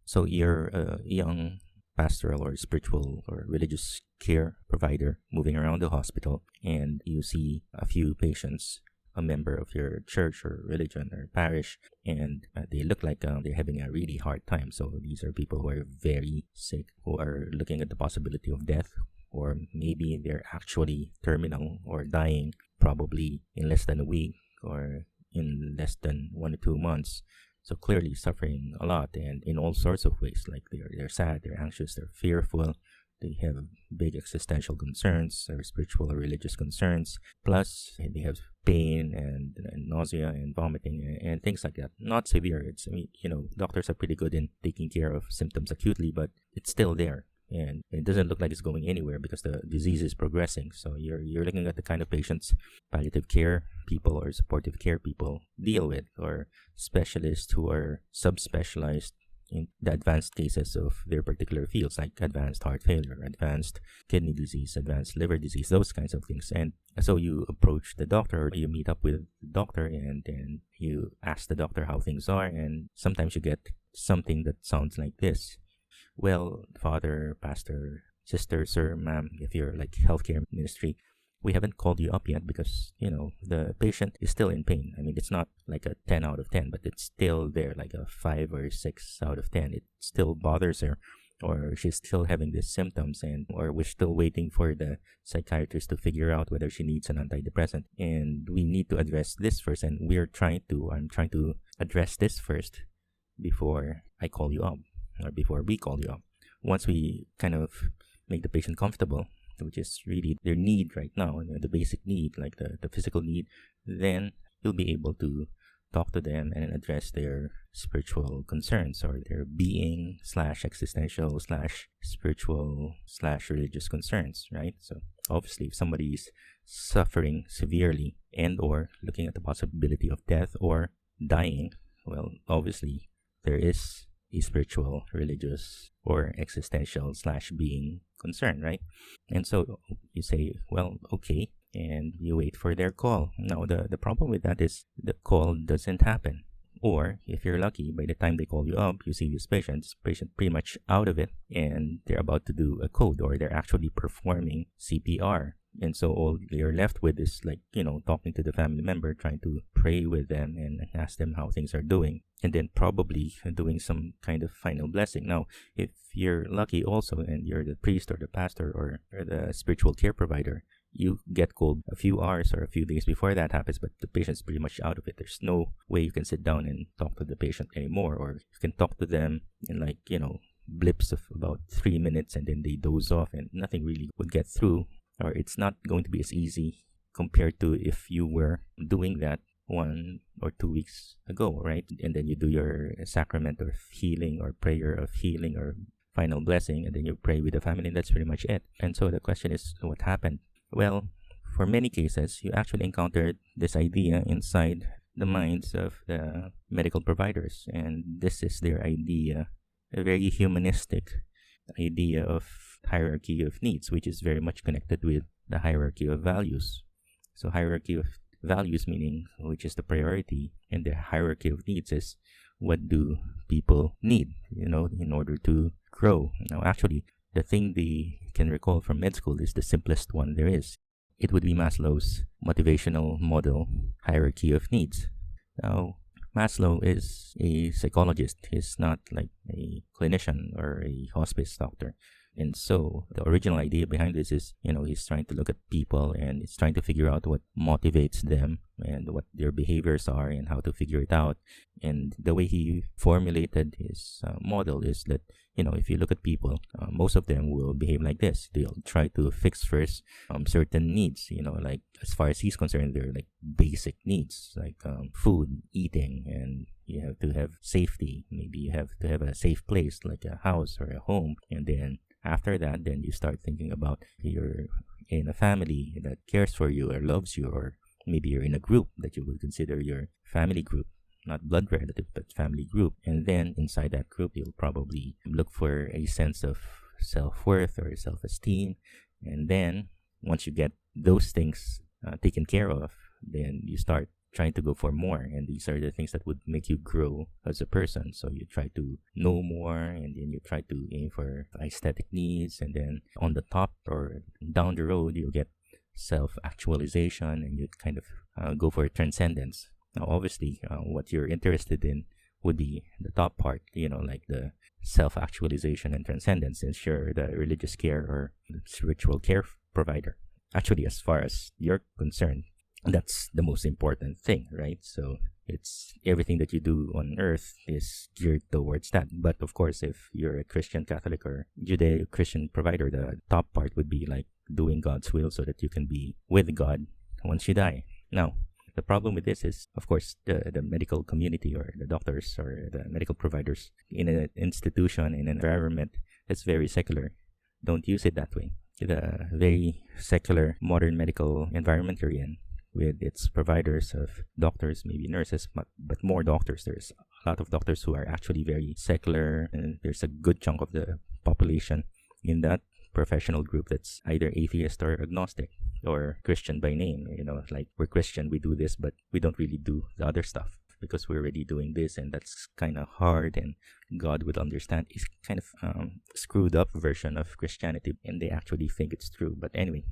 So you're a young pastoral or spiritual or religious care provider moving around the hospital, and you see a few patients, a member of your church or religion or parish, and they look like they're having a really hard time. So these are people who are very sick, who are looking at the possibility of death, or maybe they're actually terminal or dying, probably in less than a week or in less than 1 or 2 months. So clearly suffering a lot and in all sorts of ways, like they're sad, they're anxious, they're fearful, they have big existential concerns or spiritual or religious concerns. Plus, they have pain and nausea and vomiting and things like that. Not severe. Doctors are pretty good in taking care of symptoms acutely, but it's still there. And it doesn't look like it's going anywhere because the disease is progressing. So you're looking at the kind of patients palliative care people or supportive care people deal with, or specialists who are subspecialized in the advanced cases of their particular fields, like advanced heart failure, advanced kidney disease, advanced liver disease, those kinds of things. And so you approach the doctor, or you meet up with the doctor, and then you ask the doctor how things are, and sometimes you get something that sounds like this. Well, father, pastor, sister, sir, ma'am, if you're like healthcare ministry, we haven't called you up yet because, the patient is still in pain. I mean, it's not like a 10 out of 10, but it's still there, like a 5 or 6 out of 10. It still bothers her, or she's still having these symptoms, or we're still waiting for the psychiatrist to figure out whether she needs an antidepressant. And we need to address this first, and I'm trying to address this first before I call you up, or before we call you up. Once we kind of make the patient comfortable, which is really their need right now, the basic need, like the physical need, then you'll be able to talk to them and address their spiritual concerns, or their being slash existential slash spiritual slash religious concerns, right? So obviously, if somebody is suffering severely and or looking at the possibility of death or dying, well, obviously there is a spiritual, religious, or existential slash being concern, right? And so you say, well, okay, and you wait for their call. Now, the problem with that is the call doesn't happen. Or if you're lucky, by the time they call you up, you see this patient pretty much out of it, and they're about to do a code, or they're actually performing CPR. And so all you're left with is talking to the family member, trying to pray with them and ask them how things are doing, and then probably doing some kind of final blessing. Now, if you're lucky also, and you're the priest or the pastor or the spiritual care provider, you get called a few hours or a few days before that happens, but the patient's pretty much out of it. There's no way you can sit down and talk to the patient anymore, or you can talk to them in blips of about 3 minutes, and then they doze off and nothing really would get through. Or it's not going to be as easy compared to if you were doing that 1 or 2 weeks ago, right? And then you do your sacrament of healing or prayer of healing or final blessing, and then you pray with the family, and that's pretty much it. And so the question is, what happened? Well, for many cases, you actually encountered this idea inside the minds of the medical providers, and this is their idea, a very humanistic idea of hierarchy of needs, which is very much connected with the hierarchy of values. So hierarchy of values meaning which is the priority, and the hierarchy of needs is what do people need, in order to grow. Now, actually, the thing they can recall from med school is the simplest one there is. It would be Maslow's motivational model hierarchy of needs. Now, Maslow is a psychologist. He's not like a clinician or a hospice doctor. And so the original idea behind this is, he's trying to look at people and he's trying to figure out what motivates them and what their behaviors are and how to figure it out. And the way he formulated his model is that, if you look at people, most of them will behave like this. They'll try to fix first certain needs, like as far as he's concerned, they're like basic needs, like food, eating, and you have to have safety. Maybe you have to have a safe place like a house or a home. And then after that, then you start thinking about you're in a family that cares for you or loves you, or maybe you're in a group that you would consider your family group, not blood relative, but family group. And then inside that group, you'll probably look for a sense of self-worth or self-esteem. And then once you get those things taken care of, then you start trying to go for more, and these are the things that would make you grow as a person. So you try to know more, and then you try to aim for aesthetic needs, and then on the top or down the road you'll get self-actualization, and you kind of go for transcendence. Now obviously what you're interested in would be the top part, like the self-actualization and transcendence, since you're the religious care or spiritual care provider. Actually, as far as you're concerned, that's the most important thing, right? So it's everything that you do on earth is geared towards that. But of course, if you're a Christian, Catholic, or Judeo-Christian provider, the top part would be like doing God's will so that you can be with God once you die. Now, the problem with this is, of course, the medical community or the doctors or the medical providers in an institution, in an environment that's very secular, don't use it that way. The very secular modern medical environment you're in, with its providers of doctors, maybe nurses, but more doctors. There's a lot of doctors who are actually very secular, and there's a good chunk of the population in that professional group that's either atheist or agnostic or Christian by name. Like, we're Christian, we do this, but we don't really do the other stuff because we're already doing this, and that's kind of hard, and God would understand. It's kind of screwed up version of Christianity, and they actually think it's true. But anyway,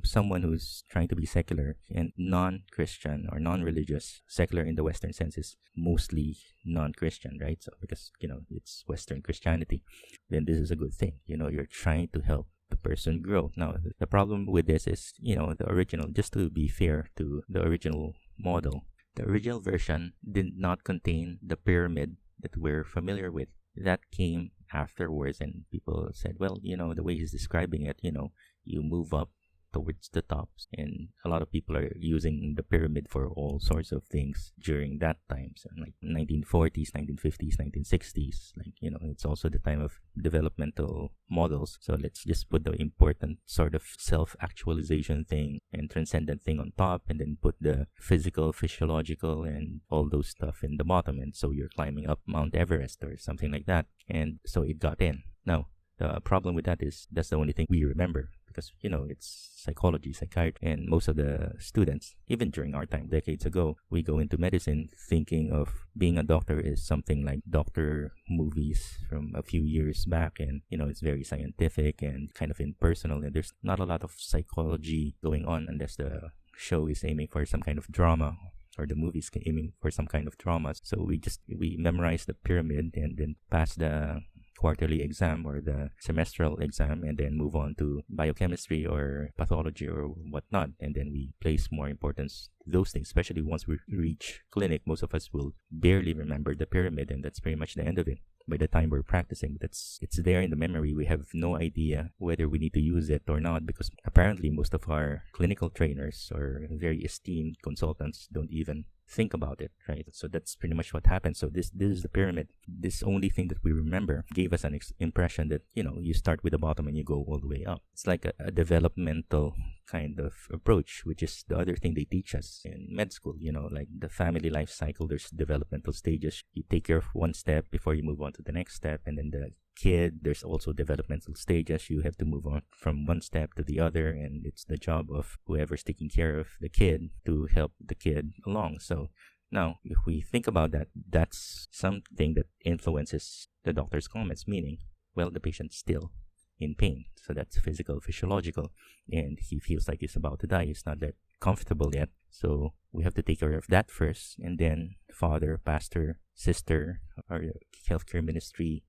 someone who's trying to be secular and non-Christian or non-religious, secular in the Western sense is mostly non-Christian, right? So because it's Western Christianity, then this is a good thing. You're trying to help the person grow. Now the problem with this is, the original, just to be fair to the original model, the original version did not contain the pyramid that we're familiar with. That came afterwards, and people said, well, the way he's describing it, you move up towards the tops, and a lot of people are using the pyramid for all sorts of things during that time. So like 1940s, 1950s, 1960s, it's also the time of developmental models. So let's just put the important sort of self-actualization thing and transcendent thing on top, and then put the physical, physiological, and all those stuff in the bottom. And so you're climbing up Mount Everest or something like that. And so it got in. Now the problem with that is that's the only thing we remember, because it's psychology, psychiatry, and most of the students, even during our time decades ago, we go into medicine thinking of being a doctor is something like doctor movies from a few years back, and it's very scientific and kind of impersonal, and there's not a lot of psychology going on unless the show is aiming for some kind of drama, or the movies aiming for some kind of drama. So we memorize the pyramid and then pass the quarterly exam or the semestral exam, and then move on to biochemistry or pathology or whatnot, and then we place more importance to those things. Especially once we reach clinic, most of us will barely remember the pyramid, and that's pretty much the end of it. By the time we're practicing, it's there in the memory. We have no idea whether we need to use it or not, because apparently most of our clinical trainers or very esteemed consultants don't even think about it, right? So that's pretty much what happened. So this is the pyramid. This only thing that we remember gave us an impression that you start with the bottom and you go all the way up. It's like a developmental kind of approach, which is the other thing they teach us in med school. Like the family life cycle, there's developmental stages. You take care of one step before you move on to the next step, and then the kid, there's also developmental stages. You have to move on from one step to the other, and it's the job of whoever's taking care of the kid to help the kid along. So now, if we think about that, that's something that influences the doctor's comments, meaning, well, the patient's still in pain. So that's physical, physiological, and he feels like he's about to die. He's not that comfortable yet. So we have to take care of that first, and then father, pastor, sister, or healthcare ministry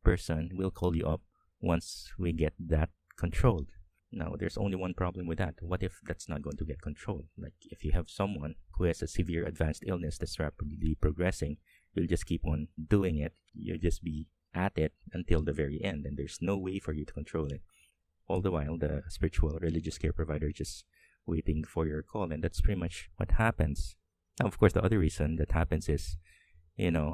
person will call you up once we get that controlled. Now, there's only one problem with that. What if that's not going to get controlled? Like, if you have someone who has a severe advanced illness that's rapidly progressing, you'll just keep on doing it. You'll just be at it until the very end, and there's no way for you to control it. All the while, the spiritual religious care provider just waiting for your call, and that's pretty much what happens. Now, of course, the other reason that happens is,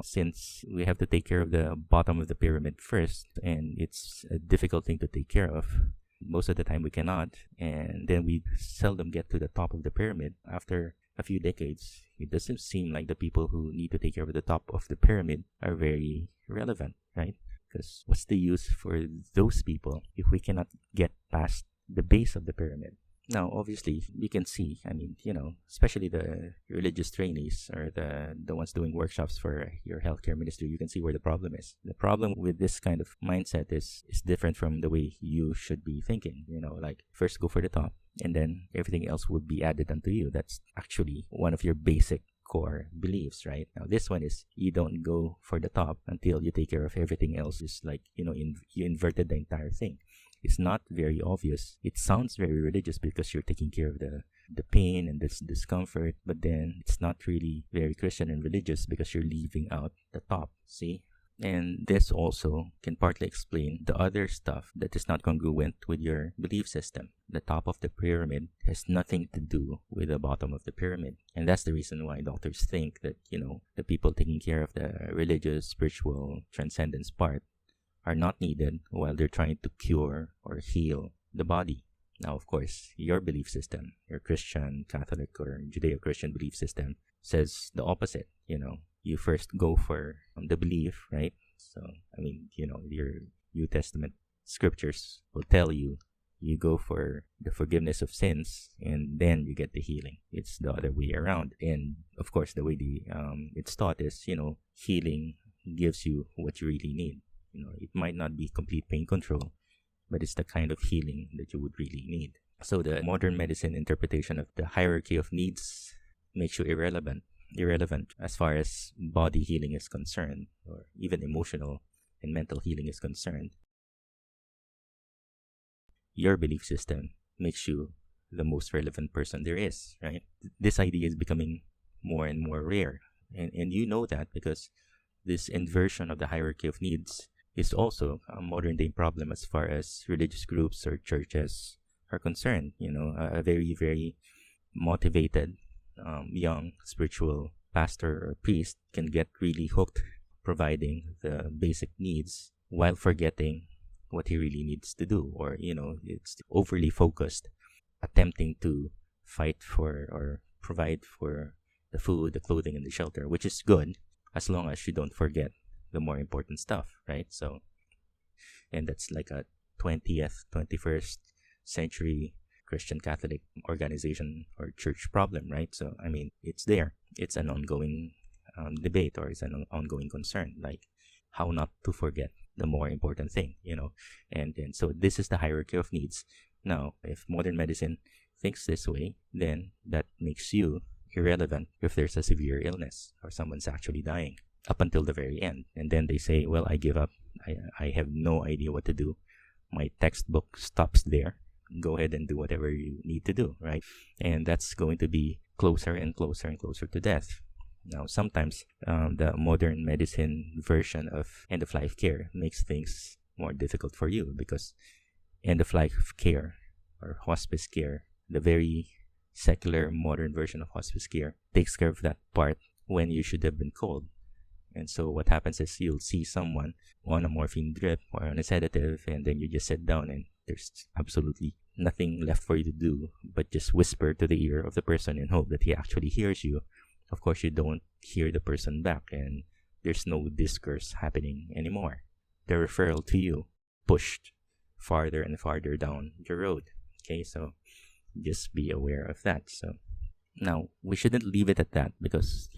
since we have to take care of the bottom of the pyramid first, and it's a difficult thing to take care of, most of the time we cannot, and then we seldom get to the top of the pyramid. After a few decades, it doesn't seem like the people who need to take care of the top of the pyramid are very relevant, right? Because what's the use for those people if we cannot get past the base of the pyramid? Now, obviously, you can see, I mean, especially the religious trainees or the ones doing workshops for your healthcare ministry, you can see where the problem is. The problem with this kind of mindset is different from the way you should be thinking. Like first go for the top, and then everything else would be added onto you. That's actually one of your basic core beliefs, right? Now, this one is you don't go for the top until you take care of everything else. It's like, you inverted the entire thing. It's not very obvious. It sounds very religious because you're taking care of the pain and this discomfort, but then it's not really very Christian and religious because you're leaving out the top, see? And this also can partly explain the other stuff that is not congruent with your belief system. The top of the pyramid has nothing to do with the bottom of the pyramid. And that's the reason why doctors think that, the people taking care of the religious, spiritual, transcendence part are not needed while they're trying to cure or heal the body. Now, of course, your belief system, your Christian, Catholic, or Judeo-Christian belief system says the opposite. You first go for the belief, right? So, I mean, your New Testament scriptures will tell you go for the forgiveness of sins and then you get the healing. It's the other way around. And of course, the way it's taught is, healing gives you what you really need. It might not be complete pain control, but it's the kind of healing that you would really need. So the modern medicine interpretation of the hierarchy of needs makes you irrelevant as far as body healing is concerned, or even emotional and mental healing is concerned. Your belief system makes you the most relevant person there is, right? This idea is becoming more and more rare. And you know that because this inversion of the hierarchy of needs is also a modern day problem as far as religious groups or churches are concerned. A very, very motivated young spiritual pastor or priest can get really hooked providing the basic needs while forgetting what he really needs to do, or it's overly focused attempting to fight for or provide for the food, the clothing, and the shelter, which is good as long as you don't forget the more important stuff, right? So, and that's like a 20th, 21st century Christian Catholic organization or church problem, right? So, I mean, it's there. It's an ongoing debate, or it's an ongoing concern, like how not to forget the more important thing, And so this is the hierarchy of needs. Now, if modern medicine thinks this way, then that makes you irrelevant if there's a severe illness or someone's actually dying up until the very end. And then they say, well, I give up. I have no idea what to do. My textbook stops there. Go ahead and do whatever you need to do, right? And that's going to be closer and closer and closer to death. Now, sometimes the modern medicine version of end-of-life care makes things more difficult for you because end-of-life care or hospice care, the very secular modern version of hospice care, takes care of that part when you should have been called. And so what happens is you'll see someone on a morphine drip or on a sedative, and then you just sit down and there's absolutely nothing left for you to do but just whisper to the ear of the person and hope that he actually hears you. Of course, you don't hear the person back, and there's no discourse happening anymore. The referral to you pushed farther and farther down the road. Okay, so just be aware of that. So now, we shouldn't leave it at that because,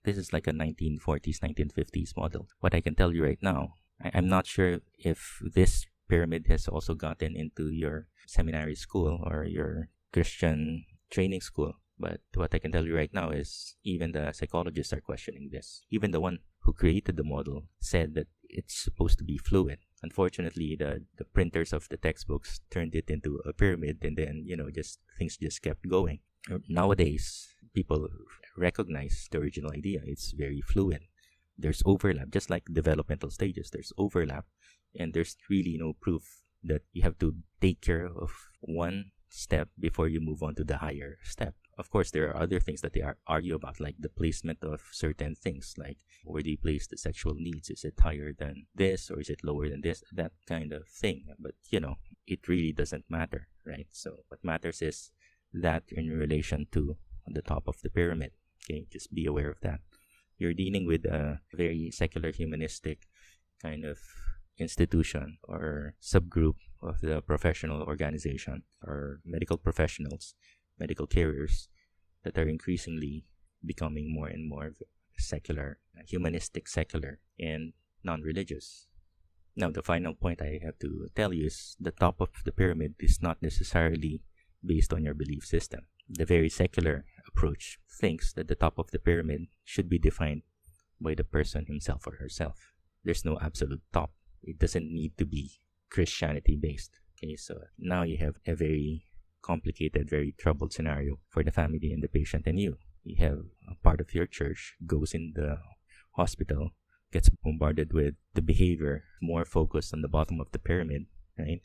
this is like a 1940s, 1950s model. What I can tell you right now, I'm not sure if this pyramid has also gotten into your seminary school or your Christian training school. But what I can tell you right now is even the psychologists are questioning this. Even the one who created the model said that it's supposed to be fluid. Unfortunately, the printers of the textbooks turned it into a pyramid, and then, things just kept going. Nowadays, people recognize the original idea. It's very fluid. There's overlap, just like developmental stages. There's overlap, and there's really no proof that you have to take care of one step before you move on to the higher step. Of course, there are other things that they argue about, like the placement of certain things, like where do you place the sexual needs? Is it higher than this, or is it lower than this? That kind of thing. But, it really doesn't matter, right? So what matters is that in relation to the top of the pyramid. Okay, just be aware of that. You're dealing with a very secular, humanistic kind of institution or subgroup of the professional organization or medical professionals, medical carriers that are increasingly becoming more and more secular, humanistic, secular, and non-religious. Now, the final point I have to tell you is the top of the pyramid is not necessarily based on your belief system. The very secular approach thinks that the top of the pyramid should be defined by the person himself or herself. There's no absolute top. It doesn't need to be Christianity based. Okay, so now you have a very complicated, very troubled scenario for the family and the patient and you. You have a part of your church goes in the hospital, gets bombarded with the behavior more focused on the bottom of the pyramid, right?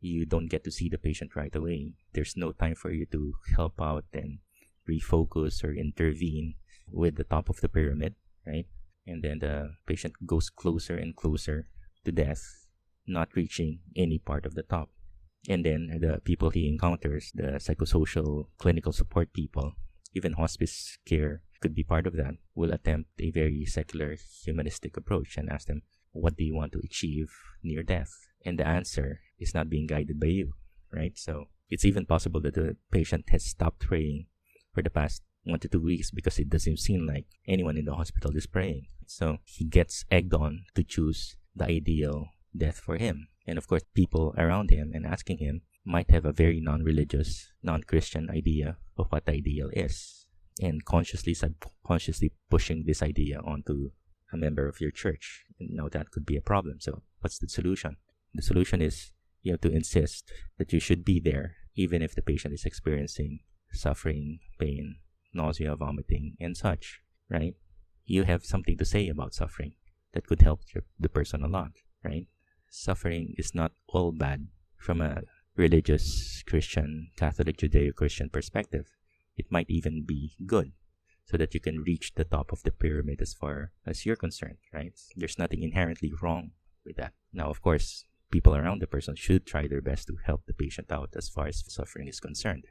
You don't get to see the patient right away. There's no time for you to help out and refocus or intervene with the top of the pyramid, right? And then the patient goes closer and closer to death, not reaching any part of the top. And then the people he encounters, the psychosocial clinical support people, even hospice care could be part of that, will attempt a very secular humanistic approach and ask them, what do you want to achieve near death? And the answer is not being guided by you, right? So it's even possible that the patient has stopped praying for the past 1 to 2 weeks because it doesn't seem like anyone in the hospital is praying. So he gets egged on to choose the ideal death for him. And of course, people around him and asking him might have a very non-religious, non-Christian idea of what the ideal is, and consciously, subconsciously pushing this idea onto a member of your church. And now that could be a problem. So what's the solution? The solution is you have to insist that you should be there even if the patient is experiencing suffering, pain, nausea, vomiting, and such, right? You have something to say about suffering that could help the person a lot, right? Suffering is not all bad from a religious, Christian, Catholic, Judeo-Christian perspective. It might even be good so that you can reach the top of the pyramid as far as you're concerned, right? There's nothing inherently wrong with that. Now, of course, people around the person should try their best to help the patient out as far as suffering is concerned.